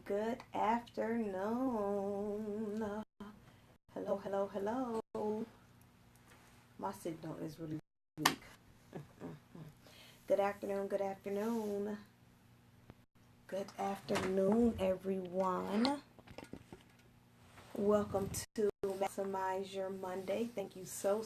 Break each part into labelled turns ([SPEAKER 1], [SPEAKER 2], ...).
[SPEAKER 1] Good afternoon. Hello, hello, hello. My signal is really weak. Good afternoon, good afternoon. Good afternoon, everyone. Welcome to Maximize Your Monday. Thank you so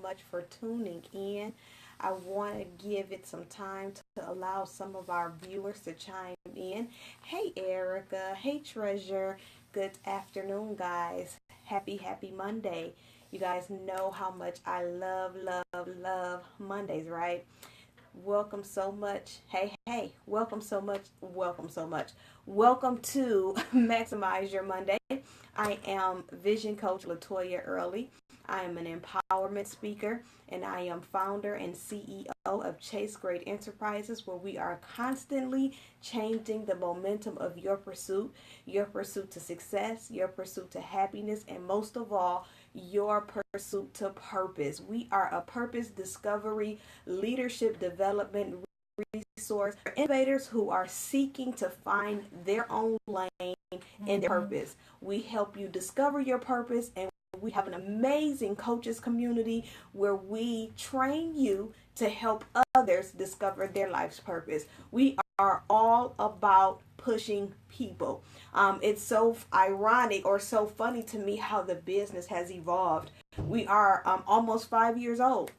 [SPEAKER 1] much for tuning in. I want to give it some time to allow some of our viewers to chime in. Hey, Erica. Hey, Treasure. Good afternoon, guys. Happy Monday. You guys know how much I love Mondays, right? Welcome so much. Hey, welcome so much. Welcome so much. Welcome to Maximize Your Monday. I am Vision Coach LaToya Early. I am an empowerment speaker and I am founder and CEO of Chase Great Enterprises, where we are constantly changing the momentum of your pursuit to success, your pursuit to happiness, and most of all, your pursuit to purpose. We are a purpose discovery, leadership development resource for innovators who are seeking to find their own lane and their purpose. We help you discover your purpose, and we have an amazing coaches community where we train you to help others discover their life's purpose. We are all about pushing people. It's so ironic or so funny to me how the business has evolved. We are almost 5 years old.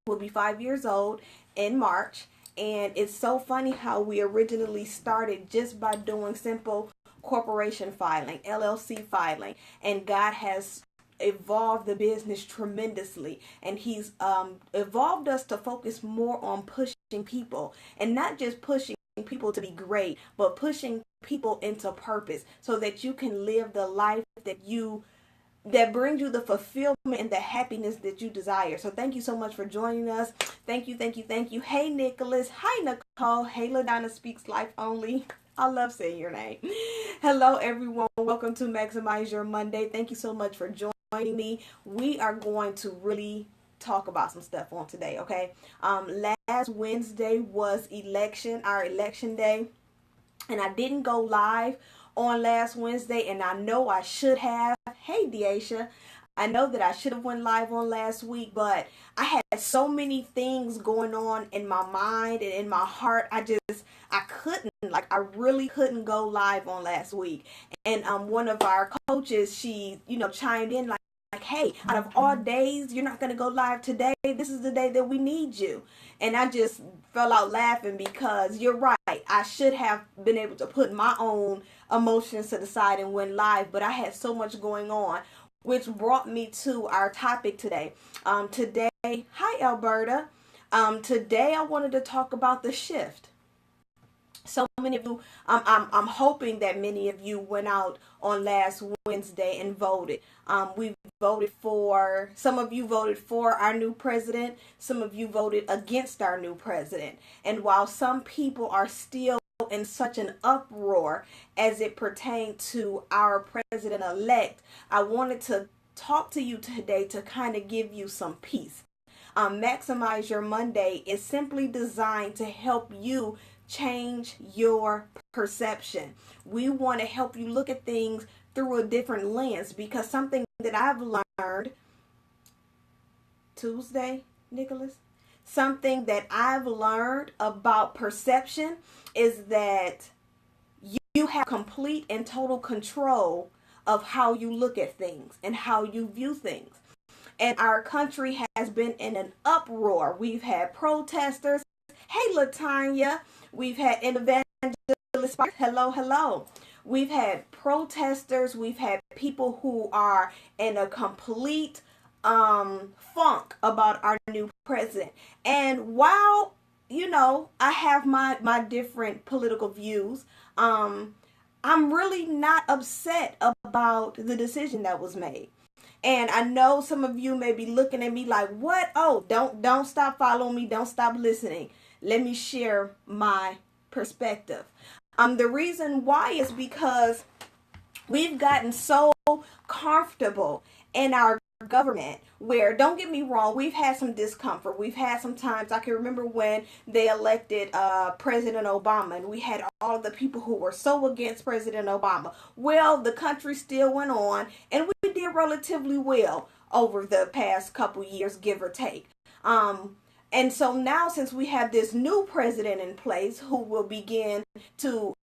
[SPEAKER 1] We'll be 5 years old in March. And it's so funny how we originally started just by doing simple corporation filing, LLC filing. And God has evolved the business tremendously, and he's evolved us to focus more on pushing people, and not just pushing people to be great, but pushing people into purpose so that you can live the life that brings you the fulfillment and the happiness that you desire. So thank you so much for joining us. Thank you. Hey, Nicholas. Hi, Nicole. Hey, LaDonna Speaks Life Only. I love saying your name. Hello, everyone. Welcome to Maximize Your Monday. Thank you so much for joining me. We are going to really talk about some stuff on today, okay? Last Wednesday was our election day, and I didn't go live on last Wednesday, and I know I should have. Hey, Deasha. I know that I should have went live on last week, but I had so many things going on in my mind and in my heart. I really couldn't go live on last week. And one of our coaches, she, chimed in like, hey, out of all days, you're not going to go live today. This is the day that we need you. And I just fell out laughing because you're right. I should have been able to put my own emotions to the side and went live, but I had so much going on, which brought me to our topic today. Hi, Alberta. Today I wanted to talk about the shift. So many of you, I'm hoping that many of you went out on last Wednesday and voted. Some of you voted for our new president. Some of you voted against our new president. And while some people are still in such an uproar as it pertains to our president-elect, I wanted to talk to you today to kind of give you some peace. Maximize Your Monday is simply designed to help you change your perception. We want to help you look at things through a different lens, because something that I've learned Tuesday, Nicholas, something that I've learned about perception is that you have complete and total control of how you look at things and how you view things. And our country has been in an uproar. We've had protesters. Hey, LaToya. We've had evangelists. Hello. We've had protesters. We've had people who are in a complete funk about our new president. And while, I have my different political views, I'm really not upset about the decision that was made. And I know some of you may be looking at me like, what? Oh, don't stop following me. Don't stop listening. Let me share my perspective. The reason why is because we've gotten so comfortable in our government, where, don't get me wrong, we've had some discomfort. We've had some times, I can remember when they elected President Obama, and we had all of the people who were so against President Obama. Well, the country still went on, and we did relatively well over the past couple years, give or take. And so now, since we have this new president in place who will begin to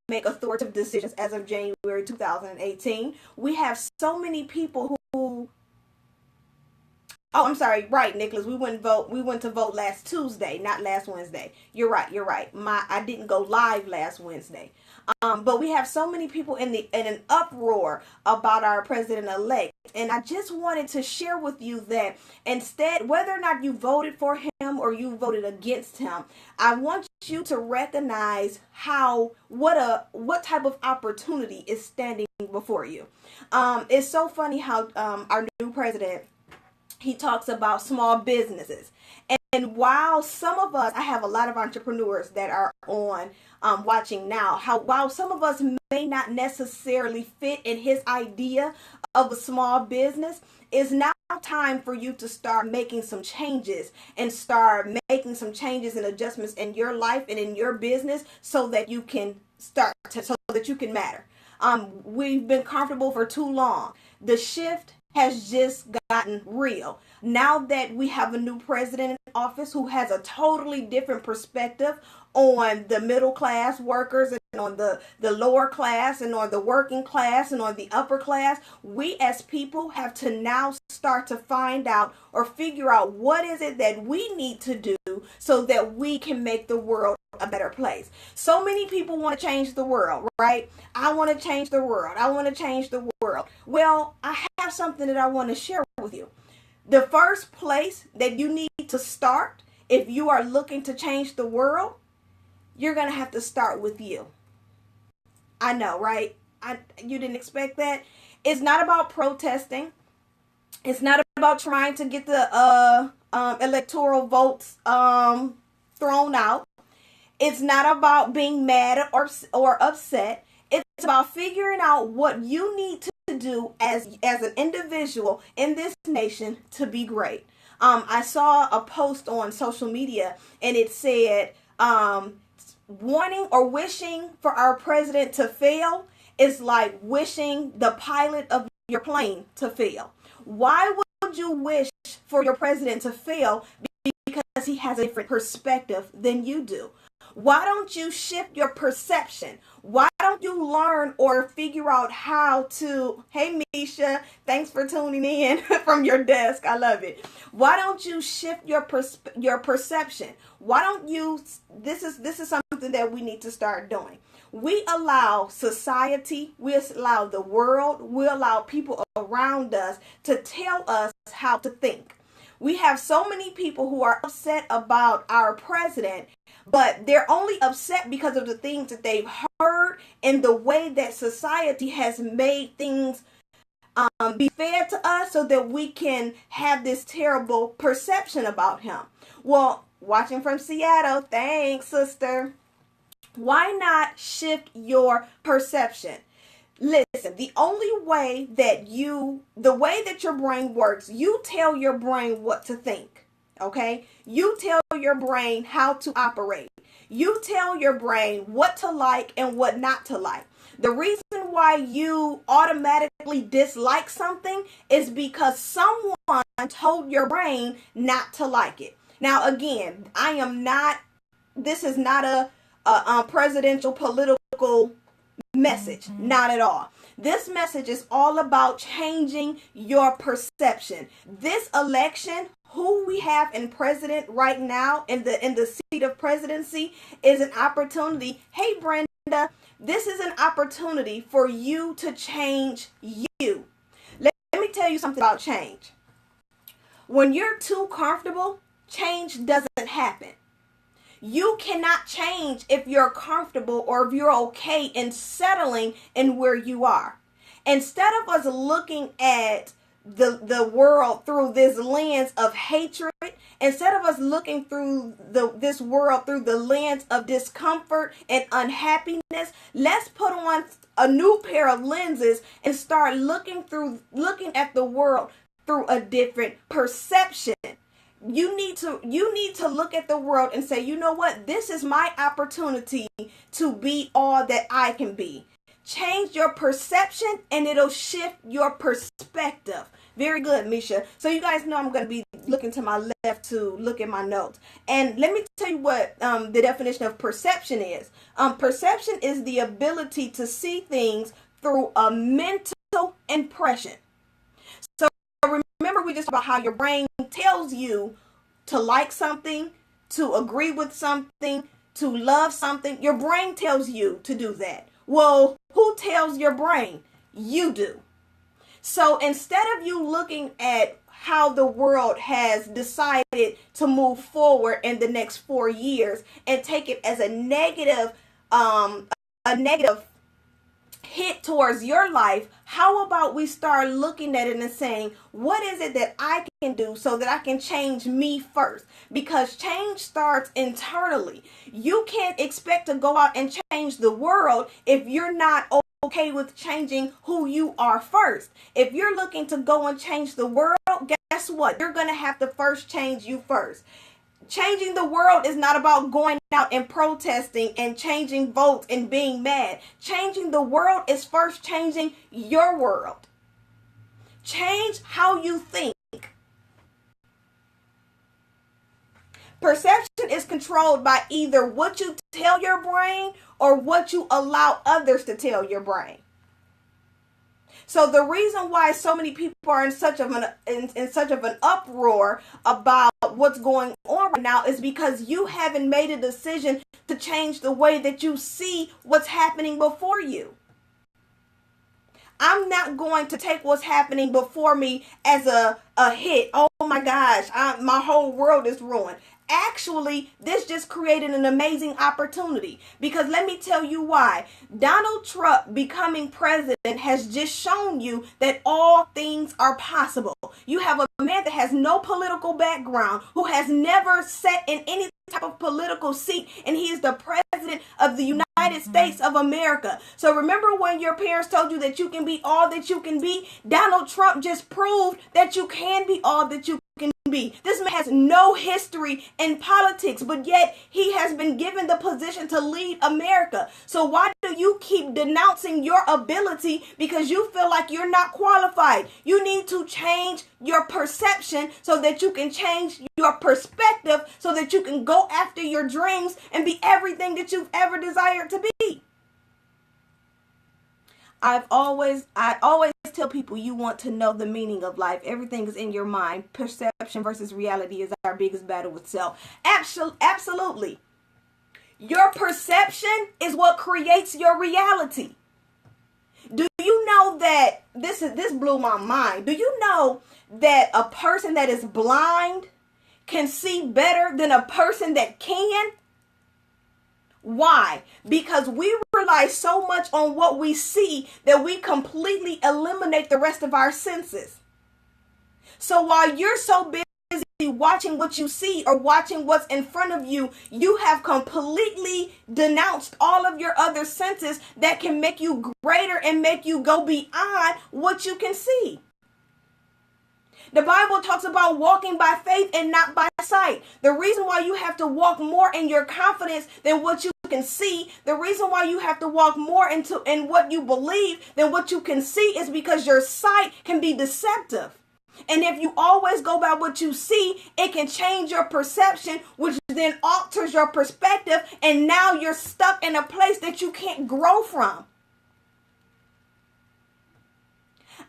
[SPEAKER 1] make authoritative decisions as of January 2018, we have so many people who oh, I'm sorry. Right, Nicholas. We went vote. We went to vote last Tuesday, not last Wednesday. You're right. You're right. I didn't go live last Wednesday. But we have so many people in an uproar about our president-elect, and I just wanted to share with you that instead, whether or not you voted for him or you voted against him, I want you to recognize what type of opportunity is standing before you. It's so funny how our new president, he talks about small businesses. And while some of us, I have a lot of entrepreneurs that are on watching now, while some of us may not necessarily fit in his idea of a small business, it's now time for you to start making some changes and start making some changes and adjustments in your life and in your business so that you can so that you can matter. We've been comfortable for too long. The shift has just gotten real. Now that we have a new president in office who has a totally different perspective on the middle class workers and on the lower class and on the working class and on the upper class, we as people have to now start to find out or figure out what is it that we need to do so that we can make the world a better place. So many people want to change the world, right? I want to change the world. I want to change the world. Well, I have something that I want to share with you. The first place that you need to start if you are looking to change the world, you're going to have to start with you. I know, right? You didn't expect that. It's not about protesting. It's not about trying to get the electoral votes thrown out. It's not about being mad or upset. It's about figuring out what you need to do as an individual in this nation to be great. I saw a post on social media, and it said, wanting or wishing for our president to fail is like wishing the pilot of your plane to fail. Why would you wish for your president to fail? Because he has a different perspective than you do. Why don't you shift your perception? Why don't you learn or figure out how to, hey Misha, thanks for tuning in from your desk. I love it. Why don't you shift your perception? Why don't you, this is something that we need to start doing. We allow society, we allow the world, we allow people around us to tell us how to think. We have so many people who are upset about our president, but they're only upset because of the things that they've heard and the way that society has made things be fed to us so that we can have this terrible perception about him. Well, watching from Seattle, thanks, sister. Why not shift your perception? Listen, the way that your brain works, you tell your brain what to think, okay? You tell your brain how to operate. You tell your brain what to like and what not to like. The reason why you automatically dislike something is because someone told your brain not to like it. Now, again, this is not a presidential political message. Not at all. This message is all about changing your perception. This election, who we have in president right now in the seat of presidency, is an opportunity. Hey Brenda, this is an opportunity for you to change you. Let me tell you something about change. When you're too comfortable, change doesn't happen. You cannot change if you're comfortable or if you're okay in settling in where you are. Instead of us looking at the world through this lens of hatred, instead of us looking through this world through the lens of discomfort and unhappiness, let's put on a new pair of lenses and start looking at the world through a different perception. You need to look at the world and say, you know what? This is my opportunity to be all that I can be. Change your perception and it'll shift your perspective. Very good, Misha. So you guys know I'm going to be looking to my left to look at my notes. And let me tell you what the definition of perception is. Perception is the ability to see things through a mental impression. So remember, we just talked about how your brain tells you to like something, to agree with something, to love something. Your brain tells you to do that. Well, who tells your brain? You do. So instead of you looking at how the world has decided to move forward in the next 4 years and take it as a negative hit towards your life, how about we start looking at it and saying, what is it that I can do so that I can change me first? Because change starts internally. You can't expect to go out and change the world if you're not okay with changing who you are first. If you're looking to go and change the world, guess what? You're going to have to first change you first. Changing the world is not about going out and protesting and changing votes and being mad. Changing the world is first changing your world. Change how you think. Perception is controlled by either what you tell your brain or what you allow others to tell your brain. So the reason why so many people are in such of an uproar about what's going on right now is because you haven't made a decision to change the way that you see what's happening before you. I'm not going to take what's happening before me as a hit. Oh my gosh, my whole world is ruined. Actually, this just created an amazing opportunity, because let me tell you why. Donald Trump becoming president has just shown you that all things are possible. You have a man that has no political background, who has never sat in any type of political seat, and he is the president of the United States of America. So remember when your parents told you that you can be all that you can be? Donald Trump just proved that you can be all that you can be. This man has no history in politics, but yet he has been given the position to lead America. So why do you keep denouncing your ability because you feel like you're not qualified? You need to change your perception so that you can change your perspective, so that you can go after your dreams and be everything that you've ever desired to be. I always tell people, you want to know the meaning of life. Everything is in your mind. Perception versus reality is our biggest battle with self. Absolutely. Your perception is what creates your reality. Do you know that this blew my mind? Do you know that a person that is blind can see better than a person that can? Why? Because we rely so much on what we see that we completely eliminate the rest of our senses. So while you're so busy watching what you see or watching what's in front of you, you have completely denounced all of your other senses that can make you greater and make you go beyond what you can see. The Bible talks about walking by faith and not by sight. The reason why you have to walk more in your confidence than what you can see, the reason why you have to walk more in what you believe than what you can see, is because your sight can be deceptive. And if you always go by what you see, it can change your perception, which then alters your perspective, and now you're stuck in a place that you can't grow from.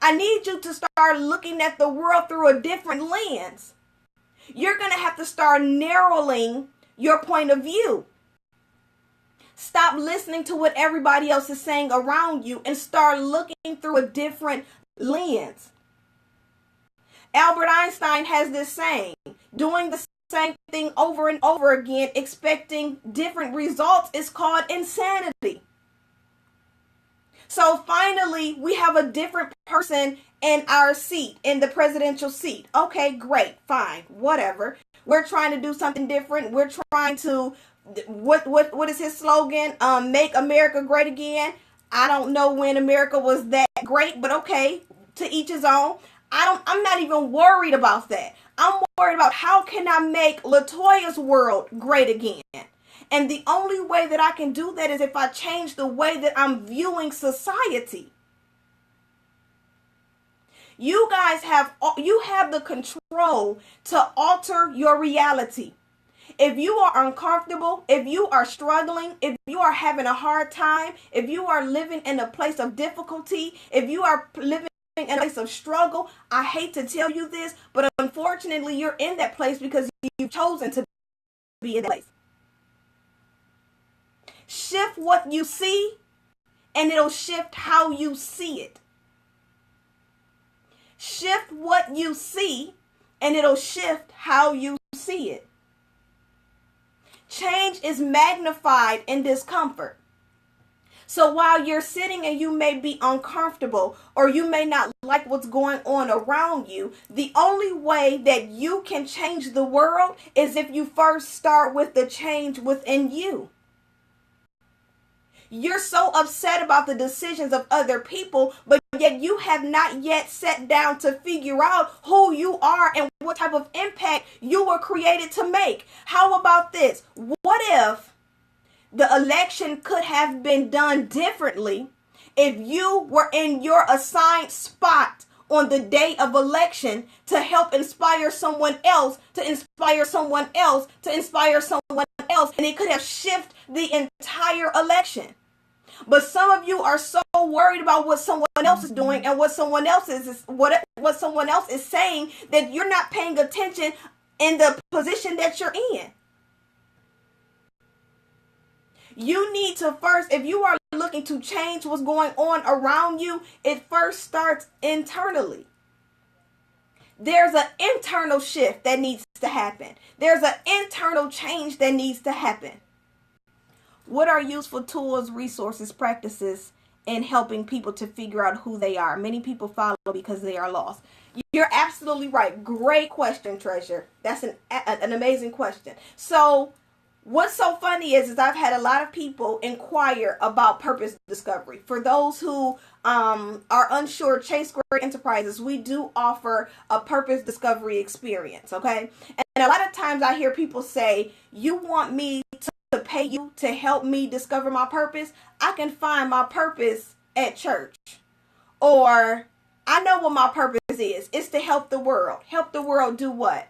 [SPEAKER 1] I need you to start looking at the world through a different lens. You're going to have to start narrowing your point of view. Stop listening to what everybody else is saying around you and start looking through a different lens. Albert Einstein has this saying, doing the same thing over and over again, expecting different results, is called insanity. So finally, we have a different person in our seat, in the presidential seat. Okay, great, fine, whatever. We're trying to do something different. We're trying to, what is his slogan? Make America great again. I don't know when America was that great, but okay, to each his own. I'm not even worried about that. I'm worried about how can I make LaToya's world great again. And the only way that I can do that is if I change the way that I'm viewing society. You guys have the control to alter your reality. If you are uncomfortable, if you are struggling, if you are having a hard time, if you are living in a place of difficulty, if you are living in a place of struggle, I hate to tell you this, but unfortunately you're in that place because you've chosen to be in that place. Shift what you see and it'll shift how you see it. Shift what you see and it'll shift how you see it. Change is magnified in discomfort. So while you're sitting and you may be uncomfortable or you may not like what's going on around you, the only way that you can change the world is if you first start with the change within you. You're so upset about the decisions of other people, but yet you have not yet sat down to figure out who you are and what type of impact you were created to make. How about this? What if the election could have been done differently if you were in your assigned spot on the day of election to help inspire someone else, to inspire someone else, to inspire someone else, and it could have shifted the entire election. But some of you are so worried about what someone else is doing and what someone else is what someone else is saying that you're not paying attention in the position that you're in. You need to first, if you are looking to change what's going on around you, it first starts internally. There's an internal shift that needs to happen. There's an internal change that needs to happen. What are useful tools, resources, practices in helping people to figure out who they are? Many people follow because they are lost. You're absolutely right. Great question, Treasure. That's an amazing question. So what's so funny is I've had a lot of people inquire about purpose discovery. For those who are unsure, Chase Square Enterprises, we do offer a purpose discovery experience, okay? And a lot of times I hear people say, you want me to pay you to help me discover my purpose? I can find my purpose at church. Or I know what my purpose is. It's to help the world. Help the world do what?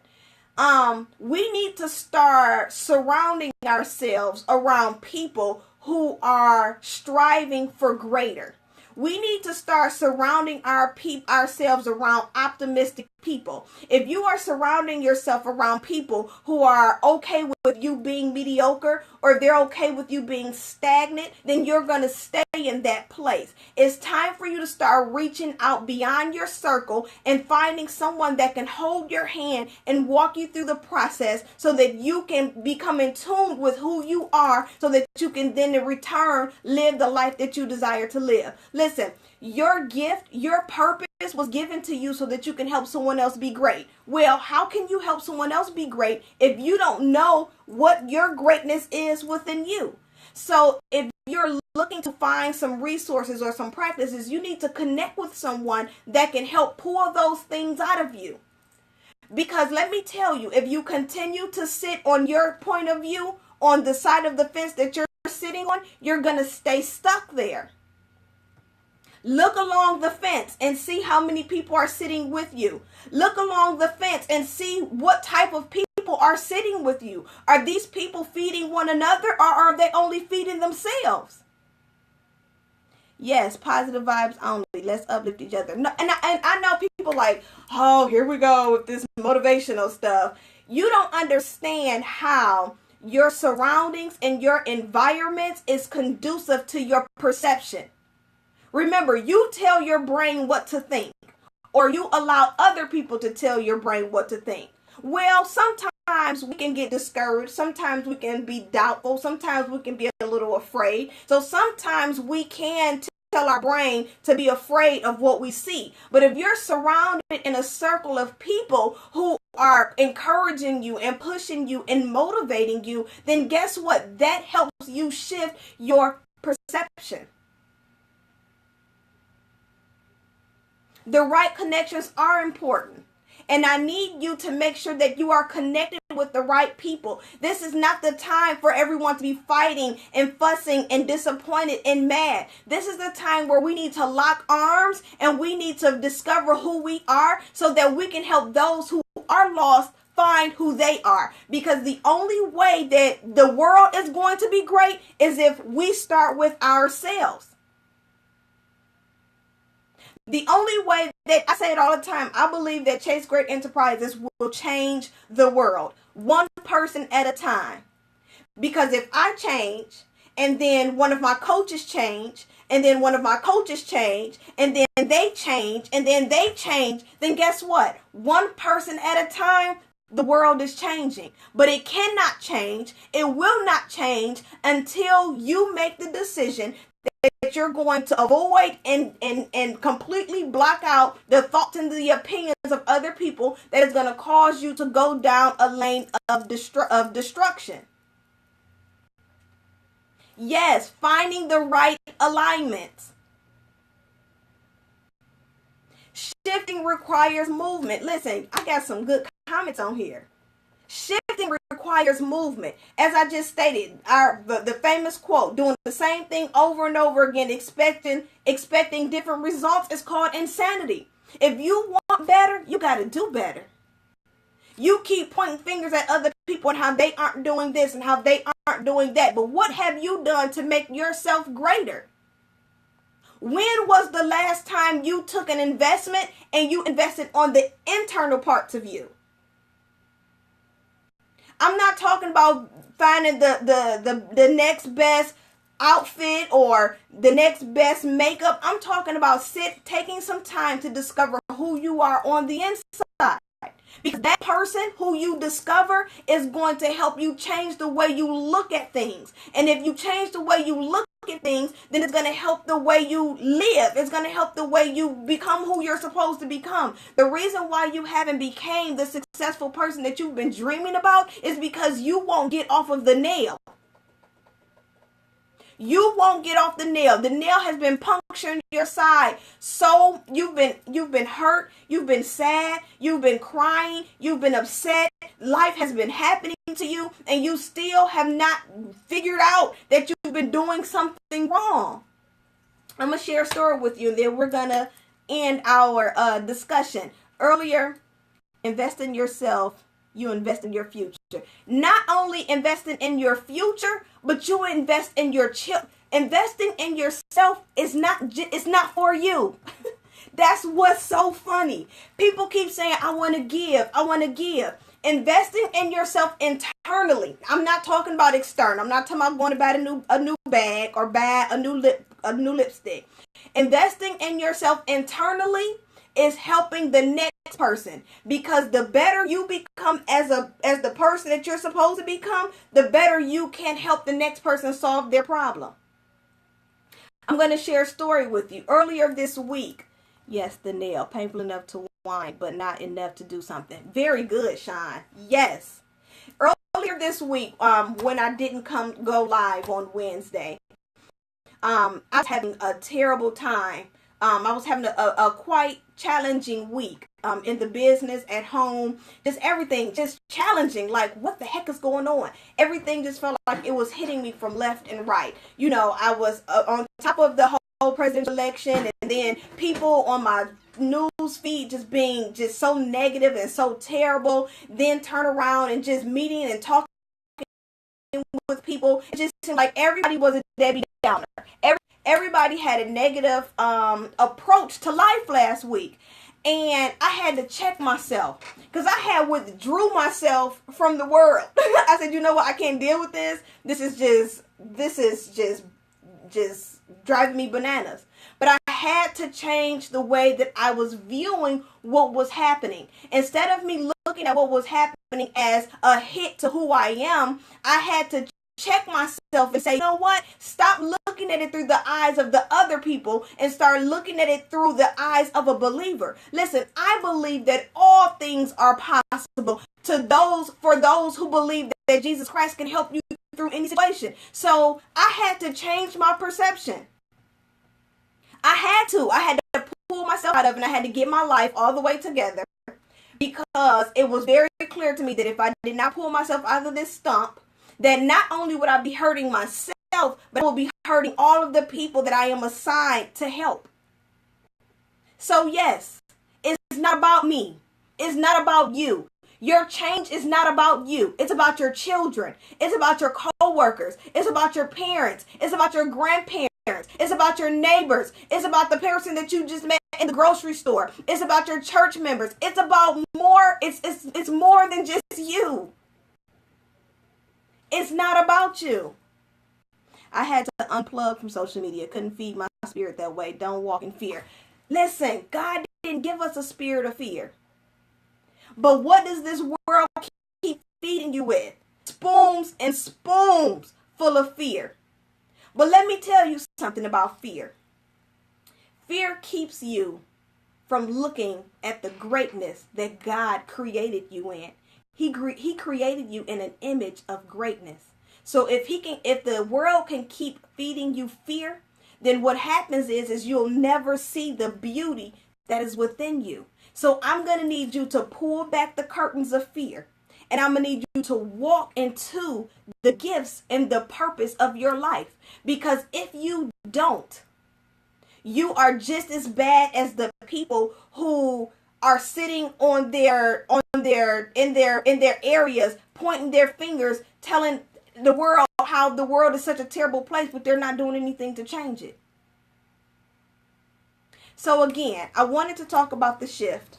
[SPEAKER 1] We need to start surrounding ourselves around people who are striving for greater. We need to start surrounding ourselves around optimistic people. If you are surrounding yourself around people who are okay with you being mediocre, or they're okay with you being stagnant, then you're going to stay in that place. It's time for you to start reaching out beyond your circle and finding someone that can hold your hand and walk you through the process so that you can become in tune with who you are, so that you can then in return live the life that you desire to live. Listen, your gift, your purpose was given to you so that you can help someone else be great. Well, how can you help someone else be great if you don't know what your greatness is within you? So if you're looking to find some resources or some practices, you need to connect with someone that can help pull those things out of you. Because let me tell you, if you continue to sit on your point of view on the side of the fence that you're sitting on, you're going to stay stuck there. Look along the fence and see how many people are sitting with you. Look along the fence and see what type of people are sitting with you. Are these people feeding one another, or are they only feeding themselves? Yes, positive vibes only. Let's uplift each other. No, and I know people like, oh, here we go with this motivational stuff. You don't understand how your surroundings and your environments is conducive to your perception. Remember, you tell your brain what to think, or you allow other people to tell your brain what to think. Well, sometimes we can get discouraged. Sometimes we can be doubtful. Sometimes we can be a little afraid. So sometimes we can tell our brain to be afraid of what we see. But if you're surrounded in a circle of people who are encouraging you and pushing you and motivating you, then guess what? That helps you shift your perception. The right connections are important. And I need you to make sure that you are connected with the right people. This is not the time for everyone to be fighting and fussing and disappointed and mad. This is the time where we need to lock arms and we need to discover who we are so that we can help those who are lost find who they are. Because the only way that the world is going to be great is if we start with ourselves. The only way that, I say it all the time, I believe that Chase Great Enterprises will change the world, one person at a time. Because if I change, and then one of my coaches change, and then one of my coaches change, and then they change, and then they change, then guess what? One person at a time, the world is changing. But it cannot change, it will not change until you make the decision that you're going to avoid and completely block out the thoughts and the opinions of other people that is going to cause you to go down a lane of destruction. Yes, finding the right alignments. Shifting requires movement. Listen, I got some good comments on here. Shifting requires movement. As I just stated, the famous quote, doing the same thing over and over again, expecting different results is called insanity. If you want better, you got to do better. You keep pointing fingers at other people and how they aren't doing this and how they aren't doing that. But what have you done to make yourself greater? When was the last time you took an investment and you invested on the internal parts of you? I'm not talking about finding the next best outfit or the next best makeup. I'm talking about taking some time to discover who you are on the inside. Because that person who you discover is going to help you change the way you look at things. And if you change the way you look at things, then it's going to help the way you live. It's going to help the way you become who you're supposed to become. The reason why you haven't became the successful person that you've been dreaming about is because you won't get off of the nail. You won't get off the nail. The nail has been puncturing your side. So you've been hurt, you've been sad, you've been crying, you've been upset. Life has been happening to you and you still have not figured out that you've been doing something wrong. I'm going to share a story with you and then we're going to end our discussion. Earlier, invest in yourself. You invest in your future. Not only investing in your future, but you invest in your children. Investing in yourself is not for you. That's what's so funny. People keep saying, I want to give. I want to give. Investing in yourself internally. I'm not talking about external. I'm not talking about going to buy a new bag or buy a new lipstick. Investing in yourself internally is helping the next person, because the better you become as the person that you're supposed to become, the better you can help the next person solve their problem. I'm going to share a story with you. Earlier this week, yes, the nail, painful enough to whine, but not enough to do something. Very good, Sean. Yes. Earlier this week, when I didn't go live on Wednesday, I was having a terrible time. I was having a quite challenging week in the business, at home, just everything, just challenging. Like, what the heck is going on? Everything just felt like it was hitting me from left and right. You know, I was on top of the whole presidential election, and then people on my news feed just being just so negative and so terrible, then turn around and just meeting and talking with people. It just seemed like everybody was a Debbie Downer. Everybody had a negative approach to life last week. And I had to check myself because I had withdrew myself from the world. I said, you know what? I can't deal with this. This is just driving me bananas. But I had to change the way that I was viewing what was happening. Instead of me looking at what was happening as a hit to who I am, I had to check myself and say, you know what? Stop looking at it through the eyes of the other people and start looking at it through the eyes of a believer. Listen, I believe that all things are possible for those who believe that Jesus Christ can help you through any situation. So I had to change my perception. I had to pull pull myself out of, and I had to get my life all the way together, because it was very clear to me that if I did not pull myself out of this stump, that not only would I be hurting myself, but I will be hurting all of the people that I am assigned to help. So yes, it's not about me. It's not about you. Your change is not about you. It's about your children. It's about your co-workers. It's about your parents. It's about your grandparents. It's about your neighbors. It's about the person that you just met in the grocery store. It's about your church members. It's about more. It's more than just you. It's not about you. I had to unplug from social media. Couldn't feed my spirit that way. Don't walk in fear. Listen, God didn't give us a spirit of fear. But what does this world keep feeding you with? Spoons and spoons full of fear. But let me tell you something about fear. Fear keeps you from looking at the greatness that God created you in. He created you in an image of greatness. So if the world can keep feeding you fear, then what happens is you'll never see the beauty that is within you. So I'm going to need you to pull back the curtains of fear. And I'm going to need you to walk into the gifts and the purpose of your life. Because if you don't, you are just as bad as the people who are sitting in their areas, pointing their fingers, telling the world how the world is such a terrible place, but they're not doing anything to change it. So again, I wanted to talk about the shift.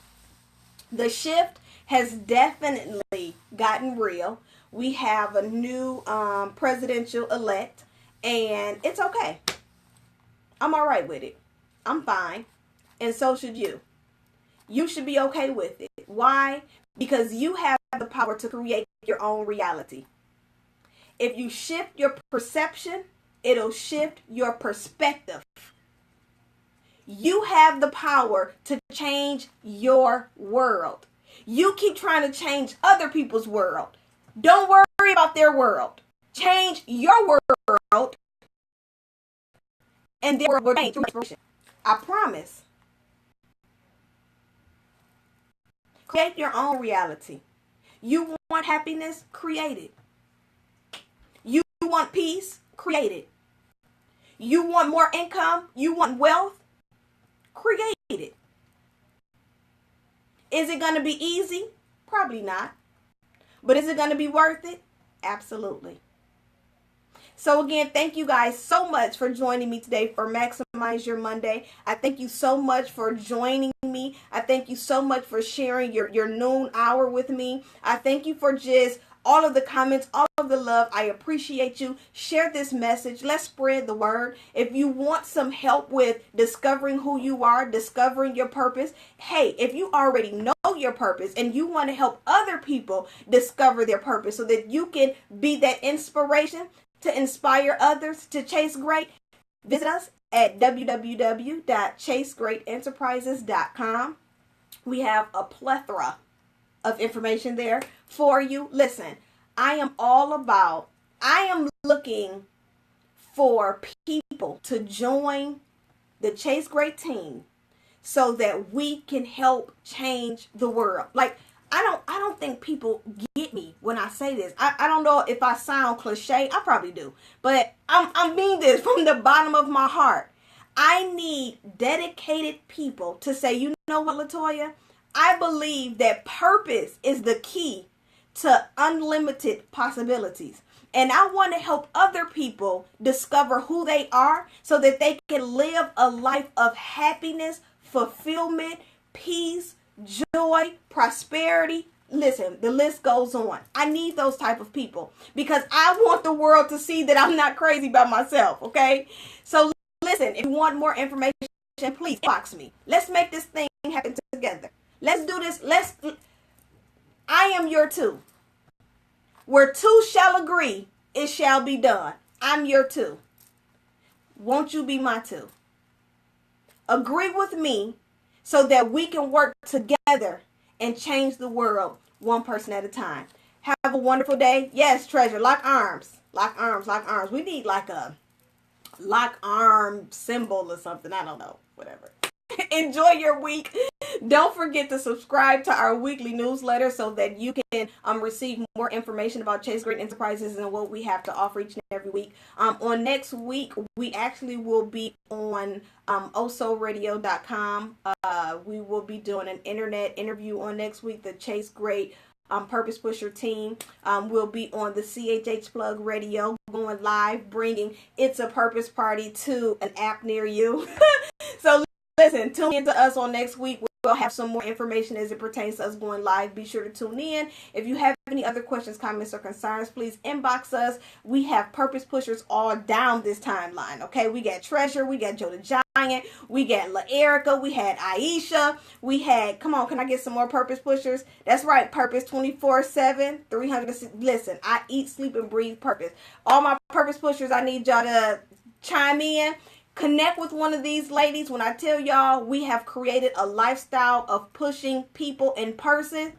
[SPEAKER 1] The shift has definitely gotten real. We have a new presidential elect, and it's okay. I'm all right with it. I'm fine. And so should you. You should be okay with it. Why? Because you have the power to create your own reality. If you shift your perception, it'll shift your perspective. You have the power to change your world. You keep trying to change other people's world. Don't worry about their world. Change your world, and their world will change. I promise. Create your own reality. You want happiness? Create it. You want peace? Create it. You want more income? You want wealth? Create it. Is it going to be easy? Probably not. But is it going to be worth it? Absolutely. So again, thank you guys so much for joining me today for Maximize Your Monday. I thank you so much for joining me. I thank you so much for sharing your noon hour with me. I thank you for just all of the comments, all of the love. I appreciate you. Share this message. Let's spread the word. If you want some help with discovering who you are, discovering your purpose, hey, if you already know your purpose and you want to help other people discover their purpose so that you can be that inspiration to inspire others to chase great, visit us at www.chasegreatenterprises.com. We have a plethora of information there for you. Listen, I am looking for people to join the Chase Great team so that we can help change the world. Like, I don't think people get me when I say this. I don't know if I sound cliche. I probably do. But I mean this from the bottom of my heart. I need dedicated people to say, you know what, LaToya? I believe that purpose is the key to unlimited possibilities. And I want to help other people discover who they are so that they can live a life of happiness, fulfillment, peace, joy, prosperity. Listen, the list goes on. I need those type of people because I want the world to see that I'm not crazy by myself, okay? So listen, if you want more information, please inbox me. Let's make this thing happen together. Let's do this. I am your two. Where two shall agree, it shall be done. I'm your two. Won't you be my two? Agree with me so that we can work together and change the world one person at a time. Have a wonderful day. Yes, treasure. Lock arms. Lock arms. Lock arms. We need like a lock arm symbol or something. I don't know. Whatever. Enjoy your week. Don't forget to subscribe to our weekly newsletter so that you can receive more information about Chase Great Enterprises and what we have to offer each and every week. On next week, we actually will be on osoradio.com. We will be doing an internet interview on next week. The Chase Great Purpose Pusher team will be on the CHH Plug Radio, going live, bringing It's a Purpose Party to an app near you. So listen, tune in to us on next week. We'll have some more information as it pertains to us going live. Be sure to tune in. If you have any other questions, comments, or concerns, please inbox us. We have purpose pushers all down this timeline. Okay, we got Treasure, we got Joe the Giant, we got La Erica, we had Aisha, we had, come on, can I get some more purpose pushers? That's right, purpose 24/7, 300. Listen, I eat, sleep, and breathe purpose. All my purpose pushers, I need y'all to chime in. Connect with one of these ladies. When I tell y'all, we have created a lifestyle of pushing people in person,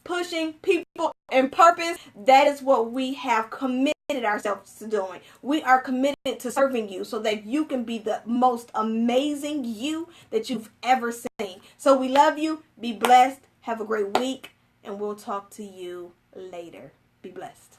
[SPEAKER 1] pushing people in purpose. That is what we have committed ourselves to doing. We are committed to serving you so that you can be the most amazing you that you've ever seen. So we love you. Be blessed. Have a great week. And we'll talk to you later. Be blessed.